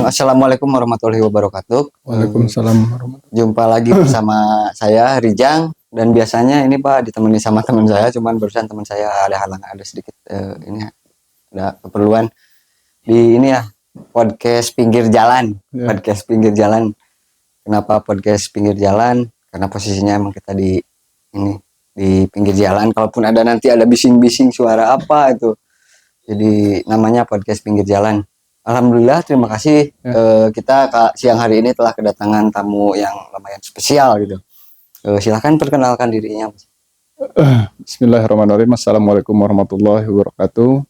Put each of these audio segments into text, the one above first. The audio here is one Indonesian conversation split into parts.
Assalamualaikum warahmatullahi wabarakatuh. Waalaikumsalam warahmatullahi. Jumpa lagi bersama saya Rijang, dan biasanya ini Pak ditemani sama teman saya, cuman barusan teman saya ada halangan, ada sedikit ini ada keperluan di ini ya, podcast pinggir jalan. Podcast pinggir jalan. Kenapa podcast pinggir jalan? Karena posisinya emang kita di ini di pinggir jalan. Kalaupun ada nanti ada bising-bising suara apa itu, jadi namanya podcast pinggir jalan. Alhamdulillah, terima kasih kita siang hari ini telah kedatangan tamu yang lumayan spesial gitu. Silahkan perkenalkan dirinya. Bismillahirrahmanirrahim. Assalamualaikum warahmatullahi wabarakatuh.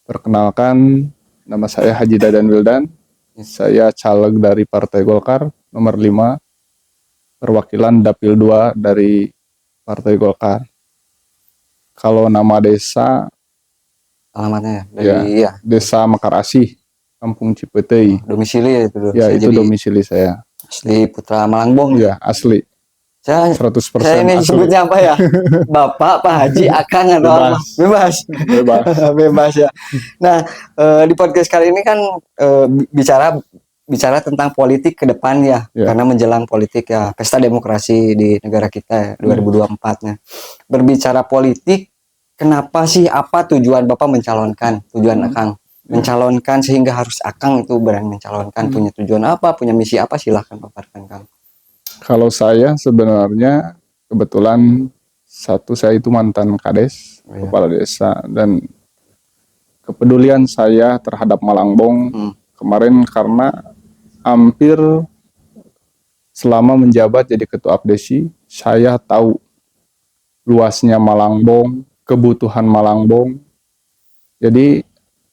Perkenalkan, nama saya Haji Dadan Wildan. Saya caleg dari Partai Golkar nomor 5, perwakilan Dapil 2 dari Partai Golkar. Kalau nama desa, alamatnya dari ya, Desa Mekar Asih, Kampung Cipetei. Domisili itu. Ya, itu domisili saya. Asli Putra Malangbong. Ya, asli. Saya 100% saya ini asli. sebutnya apa ya? Bapak, Pak Haji, Akang atau apa? Bebas. Bebas ya. Nah, di podcast kali ini kan bicara tentang politik ke depan ya, karena menjelang politik ya, pesta demokrasi di negara kita ya, 2024-nya. Berbicara politik, kenapa sih, apa tujuan Bapak mencalonkan, tujuan Akang mencalonkan sehingga harus Akang itu berani mencalonkan, punya tujuan apa, punya misi apa, silahkan paparkan Kang. Kalau saya sebenarnya kebetulan saya itu mantan kades, kepala desa, dan kepedulian saya terhadap Malangbong kemarin karena hampir selama menjabat jadi ketua APDESI, saya tahu luasnya Malangbong, kebutuhan Malangbong. Jadi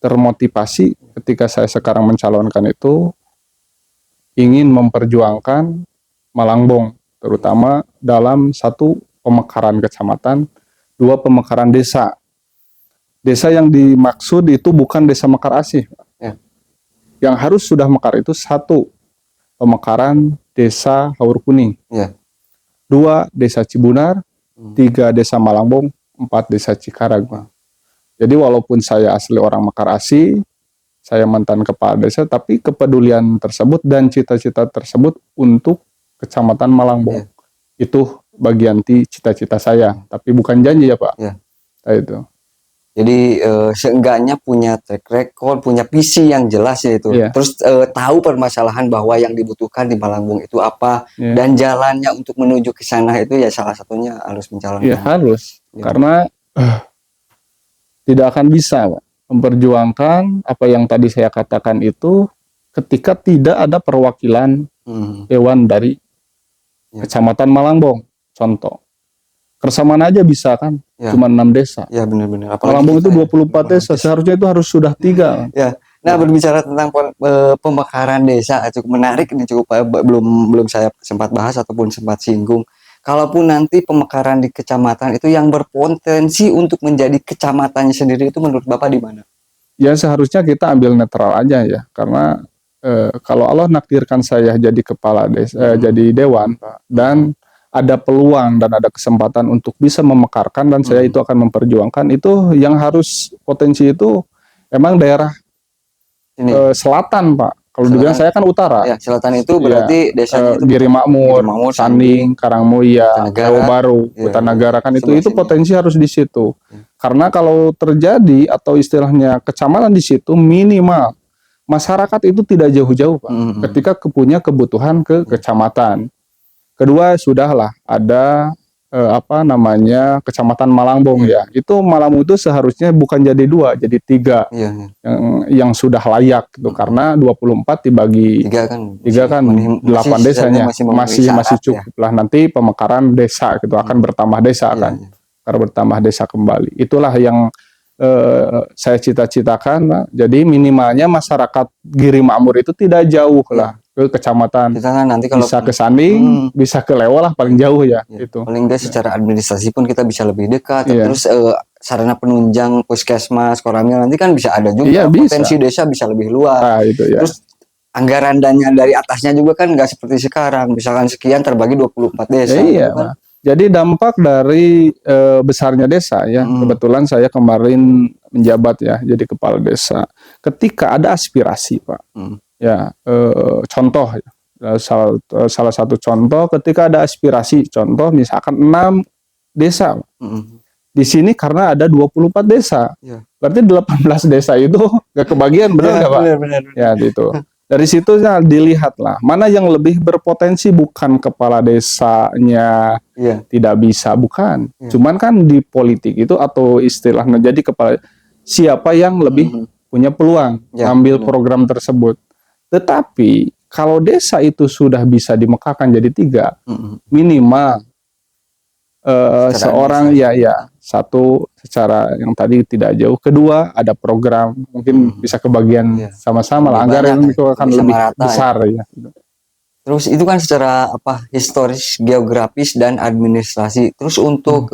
termotivasi ketika saya sekarang mencalonkan itu ingin memperjuangkan Malangbong, terutama dalam 1, pemekaran kecamatan, 2, pemekaran desa. Desa yang dimaksud itu bukan Desa Mekar Asih. Yang harus sudah mekar itu 1, pemekaran Desa Haur Kuning, 2, Desa Cibunar, 3, Desa Malangbong, 4, Desa Cikarag. Jadi walaupun saya asli orang Mekar Asih, saya mantan kepala desa, tapi kepedulian tersebut dan cita-cita tersebut untuk Kecamatan Malangbong itu bagian cita-cita saya, tapi bukan janji ya Pak. Nah, itu. Jadi seenggaknya punya track record, punya visi yang jelas ya itu. Terus tahu permasalahan bahwa yang dibutuhkan di Malangbong itu apa, dan jalannya untuk menuju ke sana itu ya salah satunya harus mencalonkan. Ya harus, karena tidak akan bisa Pak memperjuangkan apa yang tadi saya katakan itu ketika tidak ada perwakilan dewan dari Kecamatan Malangbong. Contoh, Kersamaan aja bisa kan, cuma 6 desa. Ya benar-benar. Malangbong itu 24 desa, seharusnya itu harus sudah 3. Nah, berbicara tentang pemekaran desa, cukup menarik ini, cukup belum saya sempat bahas ataupun sempat singgung. Kalaupun nanti pemekaran di kecamatan itu yang berpotensi untuk menjadi kecamatannya sendiri, itu menurut Bapak di mana? Ya seharusnya kita ambil netral aja ya, karena kalau Allah nakdirkan saya jadi kepala desa, jadi dewan, Pak, dan ada peluang dan ada kesempatan untuk bisa memekarkan, dan saya itu akan memperjuangkan itu. Yang harus potensi itu emang daerah ini, selatan Pak. Kalau dibilang saya kan utara. Ya, selatan itu berarti desanya itu Giri Makmur, Sanding, Karangmulia, Jawa Baru, Hutanagara kan itu potensi harus di situ. Karena kalau terjadi atau istilahnya kecamatan di situ, minimal masyarakat itu tidak jauh-jauh Pak. Ketika punya kebutuhan ke kecamatan. Kedua, sudahlah ada Kecamatan Malangbong ya. Itu Malangbong itu seharusnya bukan jadi 2, jadi 3 yang sudah layak gitu. Karena 24 dibagi 3 kan 8 desanya masih cukup lah. Nanti pemekaran desa gitu akan bertambah desa kan. Karena bertambah desa kembali. Itulah yang saya cita-citakan. Jadi minimalnya masyarakat Giri Makmur itu tidak jauh lah ke kecamatan. Nanti kalau bisa ke Sanding, bisa ke Lewo lah paling jauh ya. Itu. Paling enggak secara administrasi pun kita bisa lebih dekat. Terus sarana penunjang puskesmas, koramil nanti kan bisa ada juga. Potensi desa bisa lebih luas. Nah, itu ya. Terus anggaran dananya dari atasnya juga kan nggak seperti sekarang. Misalkan sekian terbagi 24 desa. Iya. Kan? Jadi dampak dari besarnya desa ya. Kebetulan saya kemarin menjabat ya jadi kepala desa. Ketika ada aspirasi Pak. ya contoh ya. Salah satu contoh ketika ada aspirasi, contoh misalkan 6 desa. Di sini karena ada 24 desa. Ya. Berarti 18 desa itu gak kebagian, benar nggak Pak? Benar. Ya gitu. Dari situ ya dilihatlah mana yang lebih berpotensi, bukan kepala desanya tidak bisa, bukan. Cuman kan di politik itu atau istilahnya jadi kepala, siapa yang lebih punya peluang ngambil program tersebut. Tetapi kalau desa itu sudah bisa dimekakan jadi 3, minimal seorang ya satu secara yang tadi tidak jauh, kedua ada program mungkin bisa kebagian sama-sama lah, anggaran itu akan lebih besar ya. Terus itu kan secara apa, historis, geografis dan administrasi. Terus untuk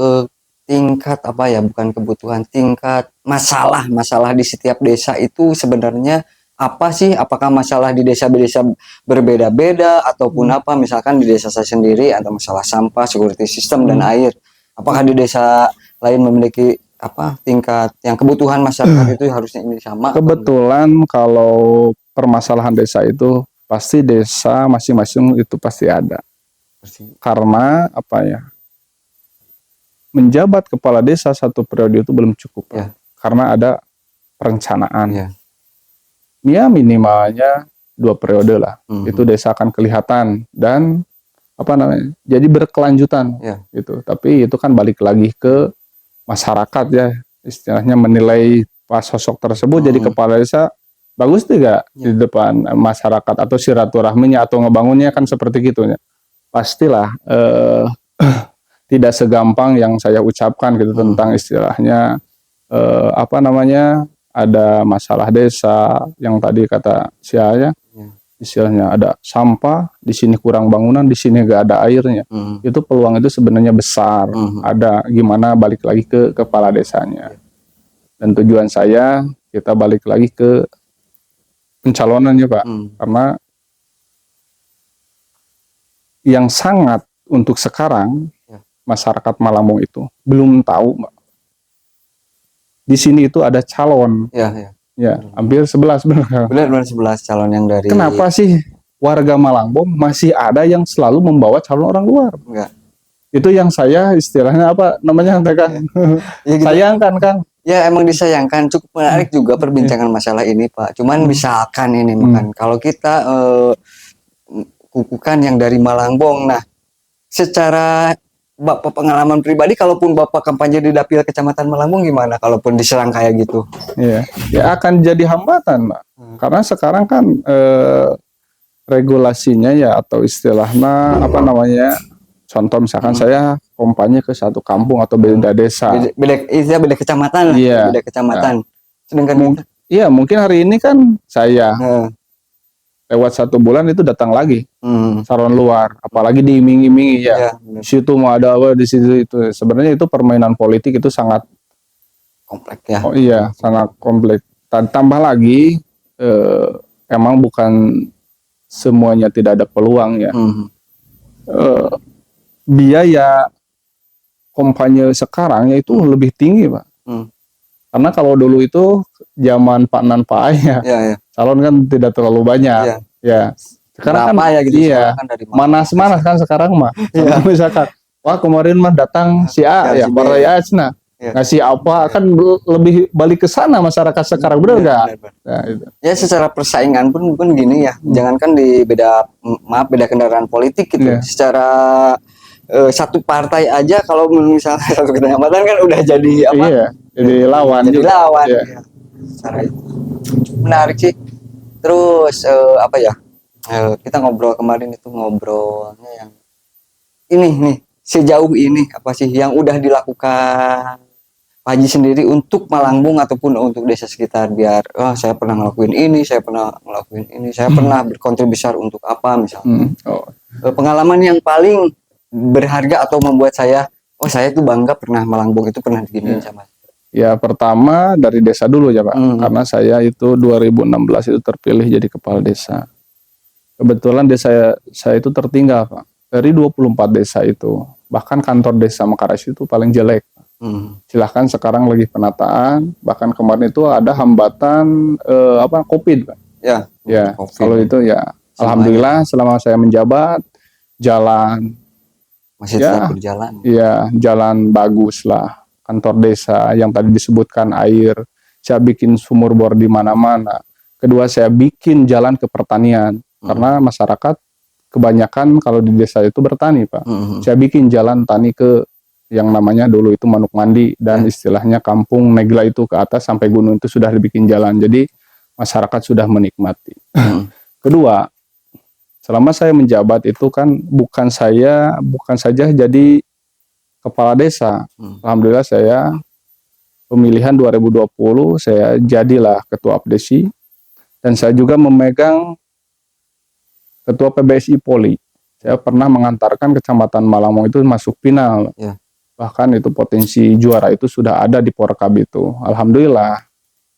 tingkat apa ya, bukan kebutuhan, tingkat masalah di setiap desa itu sebenarnya apa sih? Apakah masalah di desa-desa berbeda-beda ataupun apa? Misalkan di desa saya sendiri ada masalah sampah, security system dan air. Apakah di desa lain memiliki apa tingkat yang kebutuhan masyarakat itu harusnya ini sama? Kebetulan kalau permasalahan desa itu pasti desa masing-masing itu pasti ada. Karena apa ya? Menjabat kepala desa 1 periode itu belum cukup. Karena ada perencanaan. Ya minimalnya 2 periode lah. Itu desa akan kelihatan dan apa namanya? Jadi berkelanjutan gitu. Tapi itu kan balik lagi ke masyarakat ya, istilahnya menilai pas sosok tersebut jadi kepala desa bagus tidak di depan masyarakat, atau silaturahminya atau ngebangunnya kan seperti gitu ya. Pastilah tidak segampang yang saya ucapkan gitu tentang istilahnya apa namanya, ada masalah desa yang tadi kata saya istilahnya ada sampah, di sini kurang bangunan, di sini gak ada airnya. Itu peluang itu sebenarnya besar. Ada gimana balik lagi ke kepala desanya. Dan tujuan saya kita balik lagi ke pencalonannya Pak. Karena yang sangat untuk sekarang masyarakat Malangbong itu belum tahu Mbak. Di sini itu ada calon. Ya, hampir 11 benar 11 calon yang dari. Kenapa sih warga Malangbong masih ada yang selalu membawa calon orang luar? Itu yang saya istilahnya apa namanya kan? Gitu. Sayangkan kan? Ya emang disayangkan, cukup menarik juga perbincangan masalah ini Pak. Cuman misalkan ini makan kalau kita kukukan yang dari Malangbong, nah secara Bapak pengalaman pribadi, kalaupun Bapak kampanye di Dapil Kecamatan Malangbong gimana kalaupun diserang kayak gitu? Ya akan jadi hambatan, Pak. Karena sekarang kan regulasinya ya atau istilahnya apa namanya? Contoh misalkan saya kampanye ke satu kampung atau beda desa. Beda kecamatan lah. Beda kecamatan. Sedangkan mungkin hari ini kan saya lewat 1 bulan itu datang lagi calon luar, apalagi diiming-imingi di situ mau ada apa di situ, itu sebenarnya itu permainan politik itu sangat kompleks ya. Sangat kompleks. Tambah lagi emang bukan semuanya tidak ada peluang ya. Biaya kampanye sekarang itu lebih tinggi Pak. Karena kalau dulu itu zaman Pak Nan Pak Ayah, calon kan tidak terlalu banyak. Sekarang kan gitu, kan manas-manas kan sekarang mah. Misalkan, wah kemarin mah datang si A partai A cina ngasih apa, kan lebih balik ke sana masyarakat sekarang, benar nggak? Ya secara persaingan pun gini ya, jangankan di beda kendaraan politik gitu, secara satu partai aja kalau misalnya satu kecamatan kan udah jadi apa? Jadi lawan. Cara itu menarik sih. Terus apa ya? Kita ngobrol kemarin itu ngobrolnya yang ini nih, sejauh ini apa sih yang udah dilakukan Pak Haji sendiri untuk Malangbong ataupun untuk desa sekitar, biar saya pernah ngelakuin ini, saya pernah berkontribusi besar untuk apa misalnya. Pengalaman yang paling berharga atau membuat saya itu bangga pernah Malangbong itu pernah diginiin sama. Ya pertama dari desa dulu ya Pak, karena saya itu 2016 itu terpilih jadi kepala desa. Kebetulan desa saya itu tertinggal Pak, dari 24 desa itu, bahkan kantor desa Mekaras itu paling jelek. Silahkan sekarang lagi penataan, bahkan kemarin itu ada hambatan COVID Pak. Ya, Ya, COVID. kalau itu ya Semuanya. alhamdulillah selama saya menjabat jalan Masih ya, tetap berjalan. ya jalan bagus lah. Kantor desa yang tadi disebutkan air, saya bikin sumur bor di mana-mana. Kedua saya bikin jalan ke pertanian karena masyarakat kebanyakan kalau di desa itu bertani, Pak. Saya bikin jalan tani ke yang namanya dulu itu Manuk Mandi dan istilahnya kampung Negla itu ke atas sampai gunung itu sudah dibikin jalan. Jadi masyarakat sudah menikmati. Kedua, selama saya menjabat itu kan bukan saja jadi kepala desa. Alhamdulillah saya pemilihan 2020 saya jadilah ketua APDESI dan saya juga memegang ketua PBSI Poli. Saya pernah mengantarkan Kecamatan Malamong itu masuk final. Bahkan itu potensi juara itu sudah ada di Porkab itu. Alhamdulillah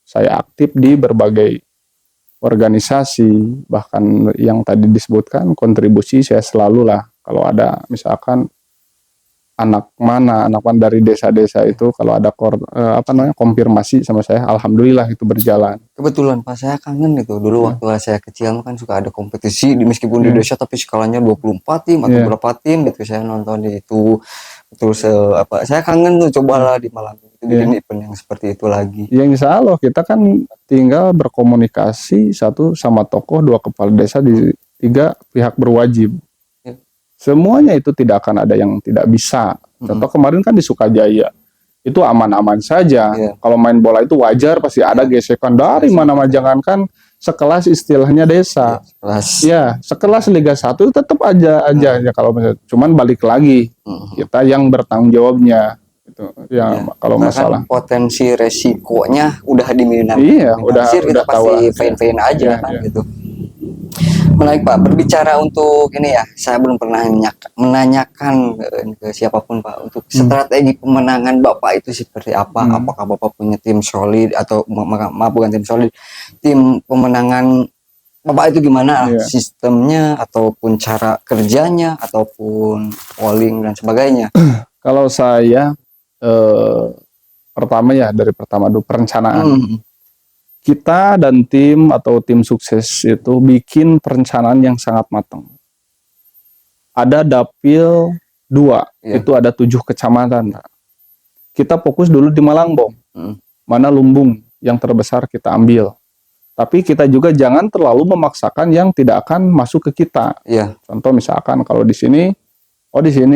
saya aktif di berbagai organisasi, bahkan yang tadi disebutkan kontribusi saya selalu lah kalau ada misalkan anak mana dari desa-desa itu kalau ada konfirmasi sama saya, alhamdulillah itu berjalan. Kebetulan Pak, saya kangen itu dulu waktu saya kecil kan suka ada kompetisi meskipun di desa tapi skalanya 24 tim atau berapa tim gitu, saya nonton di itu. Terus saya kangen tuh, cobalah di Malang itu bikin event yang seperti itu lagi. Ya insya Allah kita kan tinggal berkomunikasi satu sama tokoh, dua kepala desa, di tiga pihak berwajib. Semuanya itu tidak akan ada yang tidak bisa. Contoh kemarin kan di Sukajaya itu aman-aman saja. Kalau main bola itu wajar pasti ada gesekan dari mana-mana, jangankan sekelas istilahnya desa. Ya, sekelas Liga 1 tetap aja ya kalau misalnya, cuman balik lagi kita yang bertanggung jawabnya itu. Ya, kalau masalah kan potensi resikonya udah Iya, udah kita pasti fine-fine aja kan gitu. Menarik Pak, berbicara untuk ini ya, saya belum pernah menanyakan ke siapapun Pak untuk strategi pemenangan Bapak itu seperti apa. Apakah Bapak punya tim solid atau maaf bukan tim solid, tim pemenangan Bapak itu gimana sistemnya ataupun cara kerjanya ataupun polling dan sebagainya? Kalau saya pertama ya dari pertama dulu perencanaan. Kita dan tim atau tim sukses itu bikin perencanaan yang sangat matang. Ada dapil 2, itu ada 7 kecamatan. Kita fokus dulu di Malangbong. Mana lumbung yang terbesar kita ambil. Tapi kita juga jangan terlalu memaksakan yang tidak akan masuk ke kita. Contoh misalkan kalau di sini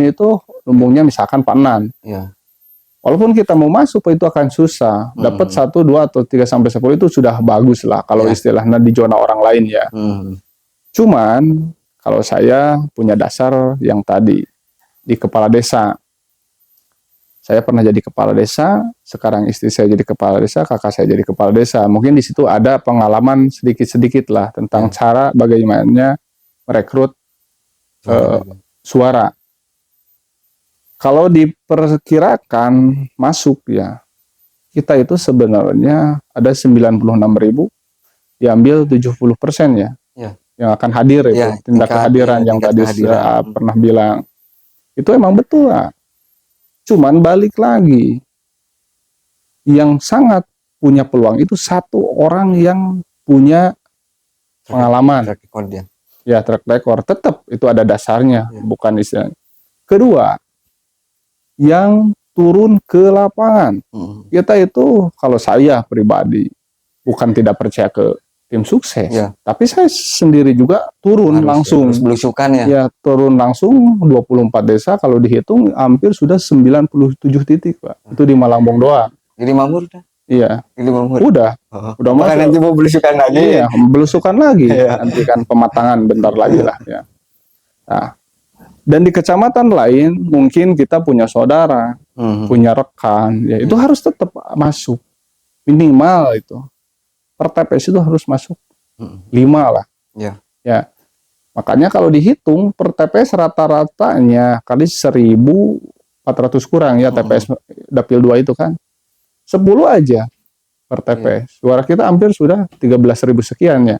itu lumbungnya misalkan Panan. Walaupun kita mau masuk itu akan susah. Dapat 1, 2 atau 3 sampai 10 itu sudah bagus lah kalau istilahnya di zona orang lain ya. Cuman kalau saya punya dasar yang tadi di kepala desa. Saya pernah jadi kepala desa, sekarang istri saya jadi kepala desa, kakak saya jadi kepala desa. Mungkin di situ ada pengalaman sedikit-sedikit lah tentang cara bagaimana merekrut suara. Kalau diperkirakan masuk ya, kita itu sebenarnya ada 96.000, diambil 70% ya, yang akan hadir itu, tingkat kehadiran yang tadi saya pernah bilang. Itu emang betul lah. Cuman balik lagi, yang sangat punya peluang itu satu orang yang punya pengalaman. Track record, tetap itu ada dasarnya, bukan istilahnya. Kedua, yang turun ke lapangan. Kita itu, kalau saya pribadi, bukan tidak percaya ke tim sukses, tapi saya sendiri juga turun langsung. Belusukan ya. Turun langsung 24 desa, kalau dihitung hampir sudah 97 titik Pak. Itu di Malangbong doang. Jadi Mamur dah? Iya. Jadi Mamur? Udah masuk. Nanti mau belusukan lagi? Iya, belusukan lagi. Nanti kan pematangan bentar lagi lah ya. Nah, dan di kecamatan lain mungkin kita punya saudara, punya rekan, ya itu harus tetap masuk. Minimal itu per TPS itu harus masuk 5 lah. Ya. Makanya kalau dihitung per TPS rata-ratanya kali 1.400 kurang ya TPS dapil 2 itu kan. 10 aja per TPS. Suara kita hampir sudah 13.000 sekian ya.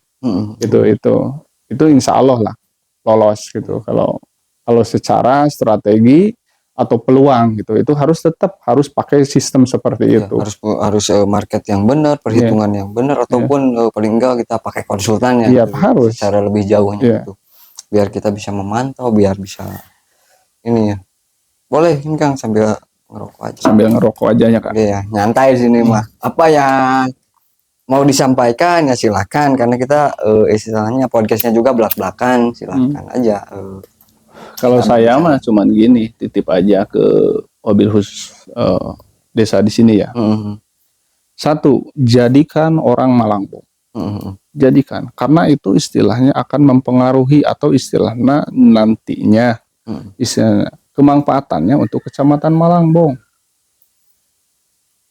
Itu insya Allah lah lolos gitu. Kalau secara strategi atau peluang gitu, itu harus pakai sistem seperti Ya, itu. harus market yang benar, perhitungan yang benar, ataupun paling enggak kita pakai konsultan ya, Iya, gitu, harus. secara lebih jauhnya Iya. gitu, biar kita bisa memantau, biar bisa ini ya. Boleh ini Kang sambil ngerokok aja. Sambil ngerokok aja ya, Kak. Oke ya, nyantai sini mah. Apa yang mau disampaikan ya silakan, karena kita istilahnya podcastnya juga belak-belakan, silakan aja. Kalau kita saya berbicara. mah cuman gini, titip aja ke mobil khusus desa di sini ya. Mhm, Satu, jadikan orang Malangbong. mhm, Jadikan, karena itu istilahnya akan mempengaruhi atau istilahnya nantinya mhm, istilahnya kemanfaatannya untuk Kecamatan Malangbong.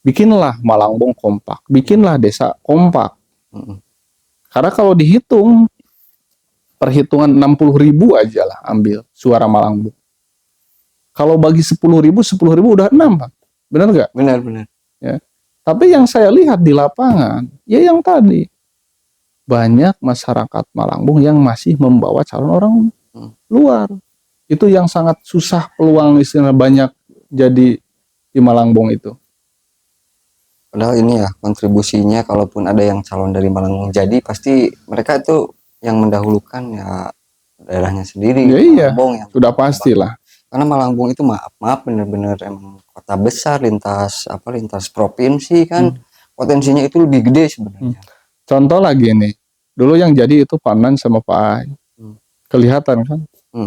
Bikinlah Malangbong kompak, bikinlah desa kompak. mhm. Karena kalau dihitung perhitungan 60.000 aja lah ambil suara Malangbong. Kalau bagi 10.000 udah 6, Pak. Benar nggak? Benar. Ya. Tapi yang saya lihat di lapangan, ya yang tadi banyak masyarakat Malangbong yang masih membawa calon orang luar. Itu yang sangat susah, peluang istilah banyak jadi di Malangbong itu. Padahal ini ya kontribusinya, kalaupun ada yang calon dari Malangbong jadi pasti mereka itu yang mendahulukan ya daerahnya sendiri. Ya iya, Malangbong yang sudah pastilah. karena Malangbong itu maaf bener-bener emang kota besar, lintas provinsi kan, potensinya itu lebih gede sebenarnya. Contoh lagi nih, dulu yang jadi itu Pak Nan sama Pak Ai. Kelihatan kan,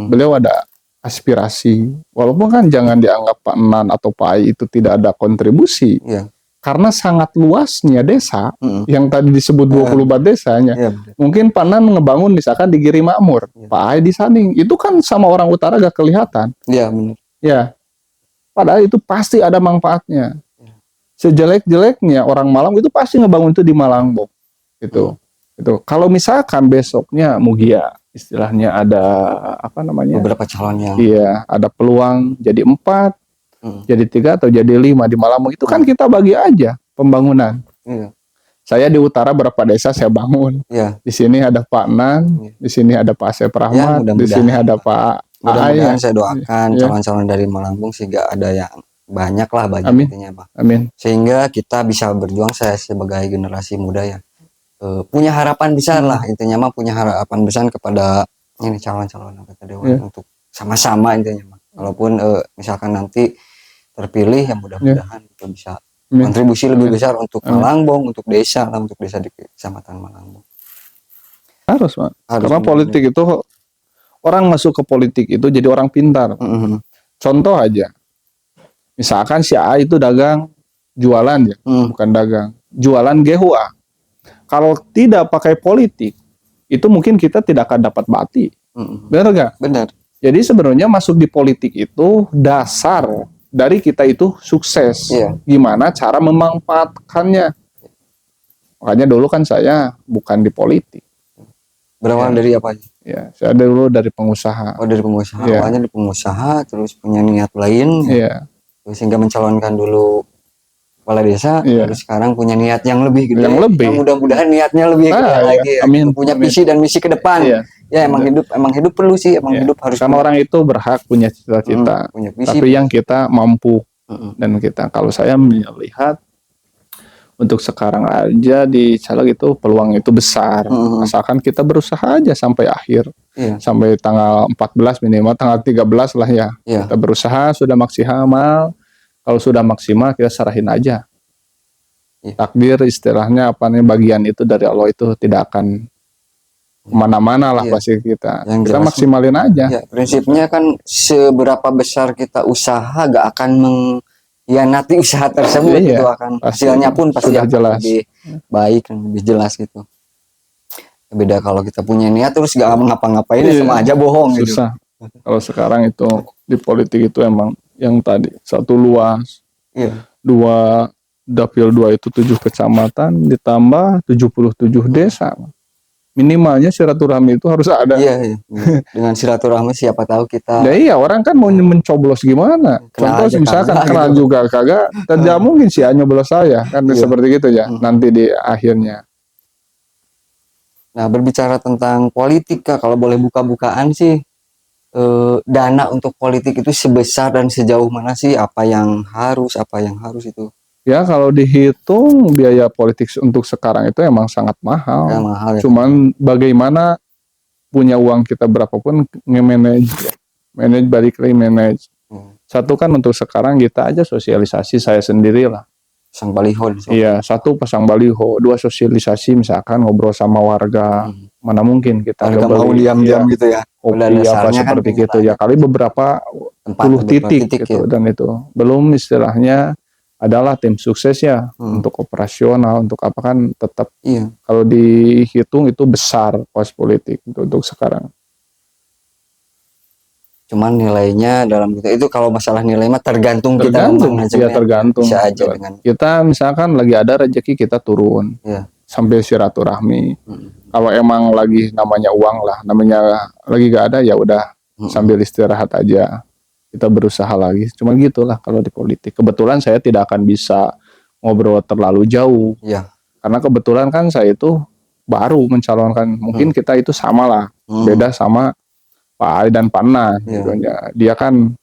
beliau ada aspirasi. Walaupun kan jangan dianggap Pak Nan atau Pak Ai itu tidak ada kontribusi. Iya. Karena sangat luasnya desa, yang tadi disebut 24 desanya. Iya, Mungkin Pak Nan ngebangun misalkan di Giri Makmur, Pak Ai di Saning. Itu kan sama orang utara gak kelihatan. Iya benar. Ya, padahal itu pasti ada manfaatnya. Sejelek-jeleknya orang Malang itu pasti ngebangun itu di Malangbong. Itu. Kalau misalkan besoknya Mugia istilahnya ada apa namanya? Beberapa calon yang Iya, ada peluang jadi 4, jadi 3 atau jadi 5 di Malangbong. Itu kan kita bagi aja pembangunan. Iya. Saya di utara berapa desa saya bangun. Iya. Di sini ada Pak Nan, di sini ada Pak Asep Rahmat, di sini ada Pak Mudah-mudahan Ai. saya doakan calon-calon dari Malangbong sehingga ada yang banyak intinya Bang. Amin. Sehingga kita bisa berjuang, saya sebagai generasi muda ya punya harapan besar lah, intinya mah punya harapan besar kepada ini calon-calon anggota dewan untuk sama-sama intinya mah. Walaupun misalkan nanti terpilih, yang mudah-mudahan kita bisa kontribusi lebih besar untuk Malangbong, untuk desa lah, untuk desa di Kecamatan Malangbong. Harus, Pak. Karena politik itu, orang masuk ke politik itu jadi orang pintar. Contoh aja, misalkan si A itu dagang, jualan ya, bukan dagang, jualan GHUA. Kalau tidak pakai politik, itu mungkin kita tidak akan dapat bati. Benar nggak? Benar. Jadi sebenarnya masuk di politik itu dasar dari kita itu sukses. Gimana cara memanfaatkannya. Makanya dulu kan saya bukan di politik. Berawal dari apa? Ya, saya dulu dari pengusaha. Oh, dari pengusaha. Awalnya dari pengusaha, terus punya niat lain. Terus sehingga mencalonkan dulu kepala desa, terus sekarang punya niat yang lebih gede. Yang mudah-mudahan niatnya lebih gede lagi. Amin. Punya visi dan misi ke depan. Ya emang hidup perlu sih, hidup harus. Sama orang itu berhak punya cita-cita. Punya visi. Tapi yang kita mampu dan kita, kalau saya melihat untuk sekarang aja di caleg itu peluang itu besar. Asalkan kita berusaha aja sampai akhir. Sampai tanggal 14 minimal tanggal 13 lah ya. Kita berusaha sudah maksimal. Kalau sudah maksimal kita serahin aja. Takdir istilahnya apa nih, bagian itu dari Allah itu tidak akan kemana-mana lah pasti kita. Kita maksimalin aja. Prinsipnya kan seberapa besar kita usaha gak akan mengkhianati usaha tersebut. Itu akan hasilnya pun pasti sudah jelas. Lebih baik dan lebih jelas gitu. Beda kalau kita punya niat terus gak ngapa-ngapain sama aja bohong. Susah. Gitu. Kalau sekarang itu di politik itu emang yang tadi, 1 luas, 2 dapil 2 itu 7 kecamatan ditambah 77 desa. Minimalnya silaturahmi itu harus ada. Dengan silaturahmi siapa tahu kita. Ya iya, orang kan mau mencoblos gimana? Contoh misalkan kenal gitu. Juga kagak, tidak mungkin sih nyoblos saya kan seperti gitu ya. Nanti di akhirnya. Nah, berbicara tentang politik Kak, kalau boleh buka-bukaan sih, dana untuk politik itu sebesar dan sejauh mana sih, apa yang harus itu Ya kalau dihitung biaya politik untuk sekarang itu emang sangat mahal. ya mahal ya. Cuman bagaimana punya uang kita berapapun nge-manage, balik lagi manage. Satu kan untuk sekarang kita aja sosialisasi saya sendiri lah. Pasang baliho. Iya, satu pasang baliho, dua sosialisasi misalkan ngobrol sama warga. Mana mungkin kita Warga mau diam-diam gitu ya. kopi Pada apa dasarnya kan seperti gitu ya. Kali beberapa tempat puluh beberapa titik gitu ya. dan itu belum istilahnya adalah tim sukses ya untuk operasional untuk apa kan tetap Iya. kalau dihitung itu besar kos politik untuk sekarang. Cuman nilainya dalam itu kalau masalah nilai mah tergantung kita Tergantung, ya tergantung. Bisa aja dengan kita misalkan lagi ada rezeki kita turun Iya. sambil silaturahmi. Kalau emang lagi namanya uang lah, namanya lagi gak ada ya udah sambil istirahat aja. Kita berusaha lagi. Cuma gitulah kalau di politik. Kebetulan saya tidak akan bisa ngobrol terlalu jauh. Iya. Karena kebetulan kan saya itu baru mencalonkan. Mungkin kita itu sama lah. Beda sama Pak Ali dan Pak Nan. Gitu. Dia kan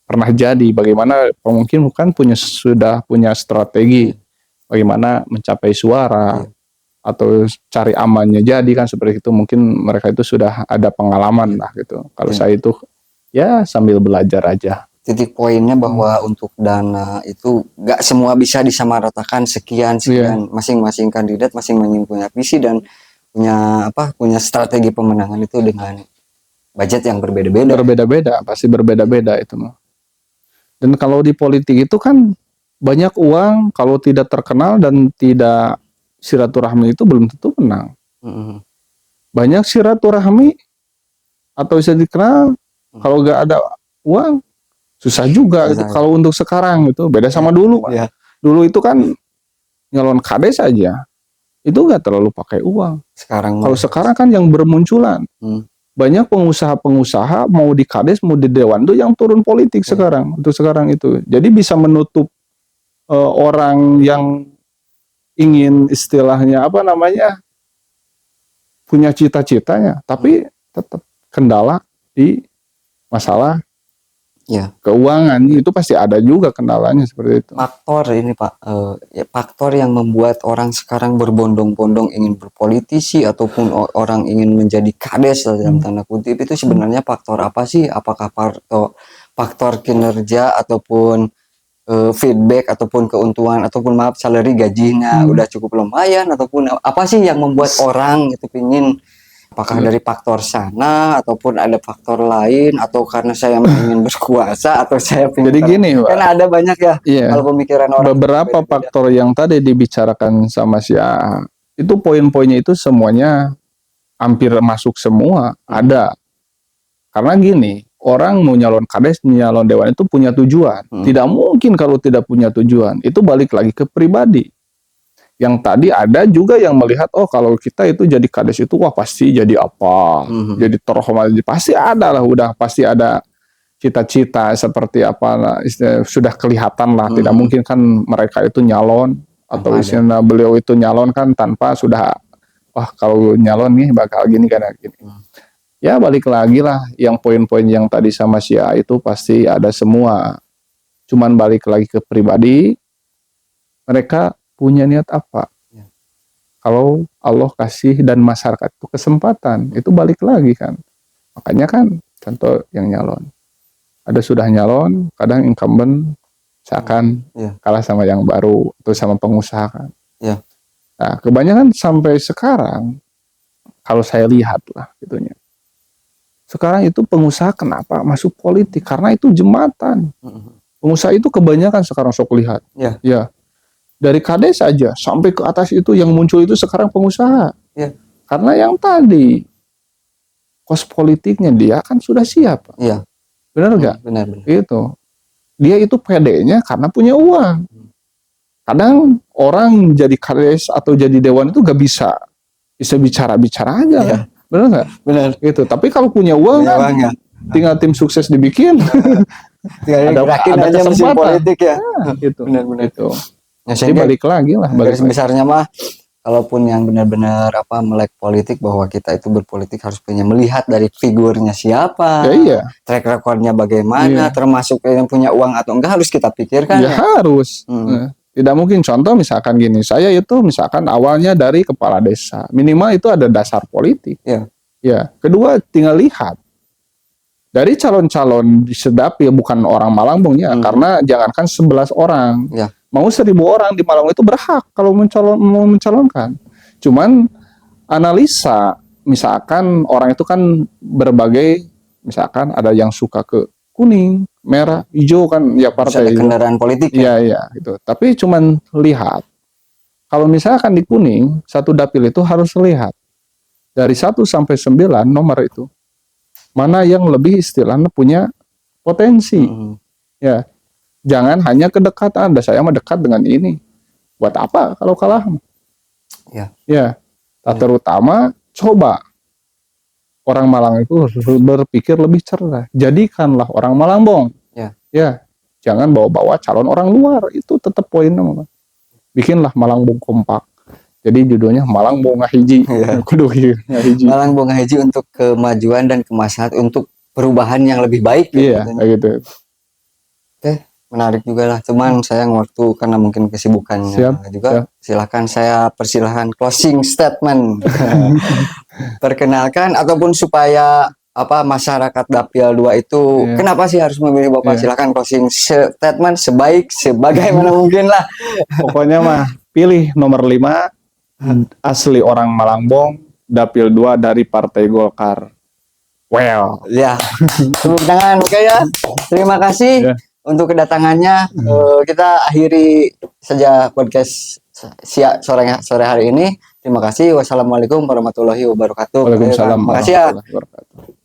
pernah jadi. Bagaimana mungkin bukan sudah punya strategi. Bagaimana mencapai suara. Atau cari amannya jadi kan seperti itu. Mungkin mereka itu sudah ada pengalaman lah gitu. Kalau saya itu ya sambil belajar aja. Titik poinnya bahwa untuk dana itu gak semua bisa disamaratakan sekian masing-masing kandidat masing-masing punya visi dan punya strategi pemenangan itu dengan budget yang berbeda-beda pasti berbeda-beda itu mah. Dan kalau di politik itu kan banyak uang, kalau tidak terkenal dan tidak silaturahmi itu belum tentu menang. Banyak silaturahmi atau bisa dikenal kalau gak ada uang susah juga gitu. Kalau untuk sekarang itu beda sama dulu Pak. Dulu itu kan nyalon kades aja itu gak terlalu pakai uang. Kalau sekarang kan yang bermunculan banyak pengusaha-pengusaha mau di kades mau di dewan tuh yang turun politik sekarang. Untuk sekarang itu jadi bisa menutup orang yang ingin istilahnya punya cita-citanya tapi tetap kendala di masalah keuangan itu pasti ada juga kendalanya seperti itu. Faktor ini Pak, faktor yang membuat orang sekarang berbondong-bondong ingin berpolitisi ataupun orang ingin menjadi kades dalam tanda kutip itu sebenarnya faktor apa sih? Apakah faktor kinerja ataupun feedback ataupun keuntungan ataupun salary gajinya udah cukup lumayan ataupun apa sih yang membuat orang itu pingin? Apakah dari faktor sana ataupun ada faktor lain atau karena saya ingin berkuasa atau saya jadi gini Pak, kan ada banyak ya kalau pemikiran orang beberapa faktor yang tadi dibicarakan sama si A itu poin-poinnya itu semuanya hampir masuk semua ada karena gini orang mau nyalon kades nyalon dewan itu punya tujuan tidak mungkin kalau tidak punya tujuan itu balik lagi ke pribadi. Yang tadi ada juga yang melihat kalau kita itu jadi kades itu wah pasti jadi apa jadi terhormat pasti ada lah udah pasti ada cita-cita seperti apa lah, sudah kelihatan lah tidak mungkin kan mereka itu nyalon atau istilah beliau itu nyalon kan tanpa sudah wah kalau nyalon nih bakal gini kan gini. Ya balik lagi lah yang poin-poin yang tadi sama si A itu pasti ada semua cuman balik lagi ke pribadi mereka punya niat apa? Kalau Allah kasih dan masyarakat itu kesempatan, itu balik lagi kan. Makanya kan contoh yang nyalon. Ada sudah nyalon, kadang incumbent seakan kalah sama yang baru atau sama pengusaha kan. Nah, kebanyakan sampai sekarang kalau saya lihat lah gitunya. Sekarang itu pengusaha kenapa masuk politik? Karena itu jembatan. Pengusaha itu kebanyakan sekarang sok lihat. Ya. Dari kades saja sampai ke atas itu yang muncul itu sekarang pengusaha. Karena yang tadi kos politiknya dia kan sudah siap. Benar nggak? Benar. Itu. Dia itu pedenya karena punya uang. Kadang orang jadi kades atau jadi dewan itu gak bisa bicara aja. Benar nggak? Benar. Itu. Tapi kalau punya uang kan, tinggal tim sukses dibikin. ada kesempatan politik ya. Gitu. Benar. Itu. Nah, jadi balik lagi lah. Garis besarnya mah kalaupun yang benar-benar melek politik, bahwa kita itu berpolitik harus punya melihat dari figurnya siapa, Ya iya, track recordnya bagaimana, Iya. termasuk yang punya uang atau enggak harus kita pikirkan ya ya. harus. Hmm. Tidak mungkin, contoh misalkan gini, saya itu misalkan awalnya dari kepala desa, minimal itu ada dasar politik. Ya. Ya, kedua tinggal lihat dari calon-calon di Sedapil, bukan orang Malangbong ya, karena jangankan 11 orang, Ya. mau 1.000 orang di Malangbong itu berhak kalau mau mencalonkan. Cuman analisa, misalkan orang itu kan berbagai, misalkan ada yang suka ke kuning, merah, hijau kan, ya Harus ada partai. kendaraan politik ya. Iya, gitu. Tapi cuman lihat, kalau misalkan di kuning, satu dapil itu harus lihat dari 1 sampai 9 nomor itu, mana yang lebih istilahnya punya potensi. Ya, jangan hanya kedekatan. Ada saya mah dekat dengan ini. Buat apa kalau kalah? Ya. Ya. Terutama coba orang Malang itu berpikir lebih cerdas. Jadikanlah orang Malangbong. Ya. Ya. Jangan bawa-bawa calon orang luar. Itu tetap poinnya. Bikinlah Malangbong kompak. Jadi judulnya Malangbong ngahiji. Kudu ngahiji. Malangbong ngahiji untuk kemajuan dan kemaslahatan, untuk perubahan yang lebih baik. Iya, kayak gitu. Oke, menarik juga lah. Cuman sayang waktu karena mungkin kesibukannya juga. Silakan, saya persilahkan closing statement. Perkenalkan ataupun supaya masyarakat Dapil 2 itu kenapa sih harus memilih Bapak? Silakan closing statement sebagaimana mungkin lah. Pokoknya mah pilih nomor 5, asli orang Malangbong, Dapil 2 dari Partai Golkar. Well. Ya. Tepuk tangan, oke ya. Terima kasih untuk kedatangannya. Kita akhiri saja podcast sore hari ini. Terima kasih. Wassalamualaikum warahmatullahi wabarakatuh. Waalaikumsalam Terima kasih ya. warahmatullahi wabarakatuh.